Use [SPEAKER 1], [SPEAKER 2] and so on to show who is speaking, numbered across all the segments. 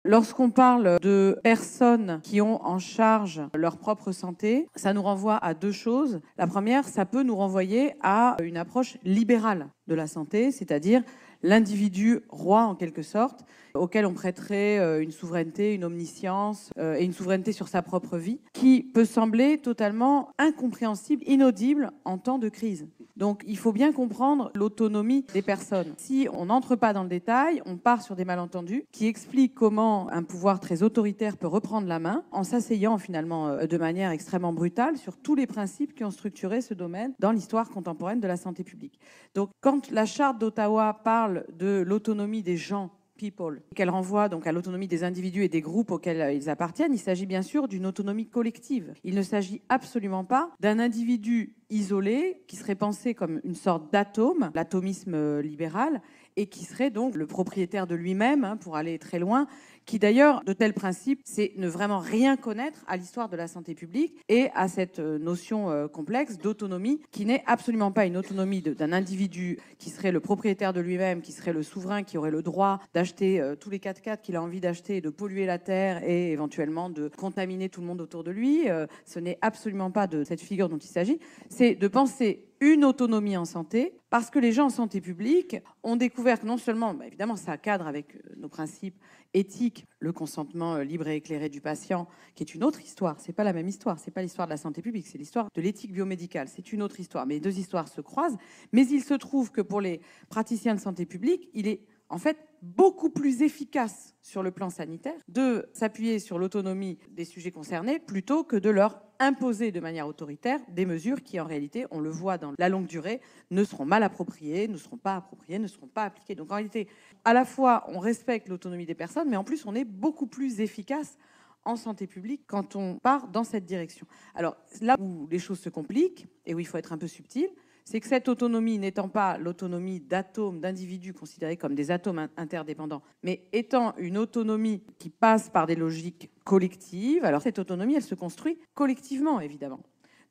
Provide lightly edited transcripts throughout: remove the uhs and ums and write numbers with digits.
[SPEAKER 1] Lorsqu'on parle de personnes qui ont en charge leur propre santé, ça nous renvoie à deux choses. La première, ça peut nous renvoyer à une approche libérale de la santé, c'est-à-dire l'individu roi en quelque sorte, auquel on prêterait une souveraineté, une omniscience et une souveraineté sur sa propre vie, qui peut sembler totalement incompréhensible, inaudible en temps de crise. Donc il faut bien comprendre l'autonomie des personnes. Si on n'entre pas dans le détail, on part sur des malentendus qui expliquent comment un pouvoir très autoritaire peut reprendre la main en s'asseyant finalement de manière extrêmement brutale sur tous les principes qui ont structuré ce domaine dans l'histoire contemporaine de la santé publique. Donc quand la charte d'Ottawa parle de l'autonomie des gens, people, qu'elle renvoie donc à l'autonomie des individus et des groupes auxquels ils appartiennent, il s'agit bien sûr d'une autonomie collective. Il ne s'agit absolument pas d'un individu isolé qui serait pensé comme une sorte d'atome, l'atomisme libéral, et qui serait donc le propriétaire de lui-même, pour aller très loin, qui d'ailleurs, de tels principes, c'est ne vraiment rien connaître à l'histoire de la santé publique et à cette notion complexe d'autonomie qui n'est absolument pas une autonomie d'un individu qui serait le propriétaire de lui-même, qui serait le souverain, qui aurait le droit d'acheter tous les 4x4 qu'il a envie d'acheter, de polluer la terre et éventuellement de contaminer tout le monde autour de lui. Ce n'est absolument pas de cette figure dont il s'agit. C'est de penser une autonomie en santé, parce que les gens en santé publique ont découvert que non seulement, évidemment, ça cadre avec nos principes éthiques, le consentement libre et éclairé du patient, qui est une autre histoire, c'est pas la même histoire, c'est pas l'histoire de la santé publique, c'est l'histoire de l'éthique biomédicale, c'est une autre histoire, mais les deux histoires se croisent, mais il se trouve que pour les praticiens de santé publique, il est en fait beaucoup plus efficace sur le plan sanitaire de s'appuyer sur l'autonomie des sujets concernés plutôt que de leur imposer de manière autoritaire des mesures qui, en réalité, on le voit dans la longue durée, ne seront mal appropriées, ne seront pas appropriées, ne seront pas appliquées. Donc en réalité, à la fois, on respecte l'autonomie des personnes, mais en plus, on est beaucoup plus efficace en santé publique quand on part dans cette direction. Alors là où les choses se compliquent et où il faut être un peu subtil, c'est que cette autonomie n'étant pas l'autonomie d'atomes, d'individus considérés comme des atomes interdépendants, mais étant une autonomie qui passe par des logiques collectives, alors cette autonomie, elle se construit collectivement, évidemment.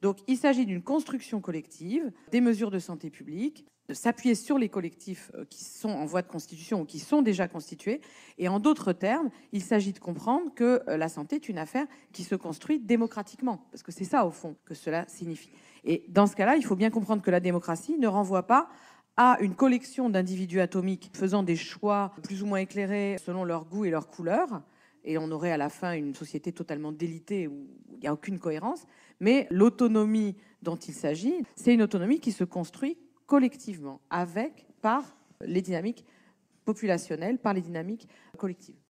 [SPEAKER 1] Donc il s'agit d'une construction collective, des mesures de santé publique, de s'appuyer sur les collectifs qui sont en voie de constitution ou qui sont déjà constitués. Et en d'autres termes, il s'agit de comprendre que la santé est une affaire qui se construit démocratiquement, parce que c'est ça, au fond, que cela signifie. Et dans ce cas-là, il faut bien comprendre que la démocratie ne renvoie pas à une collection d'individus atomiques faisant des choix plus ou moins éclairés selon leur goût et leur couleur, et on aurait à la fin une société totalement délitée où il n'y a aucune cohérence. Mais l'autonomie dont il s'agit, c'est une autonomie qui se construit collectivement, par les dynamiques populationnelles, par les dynamiques collectives.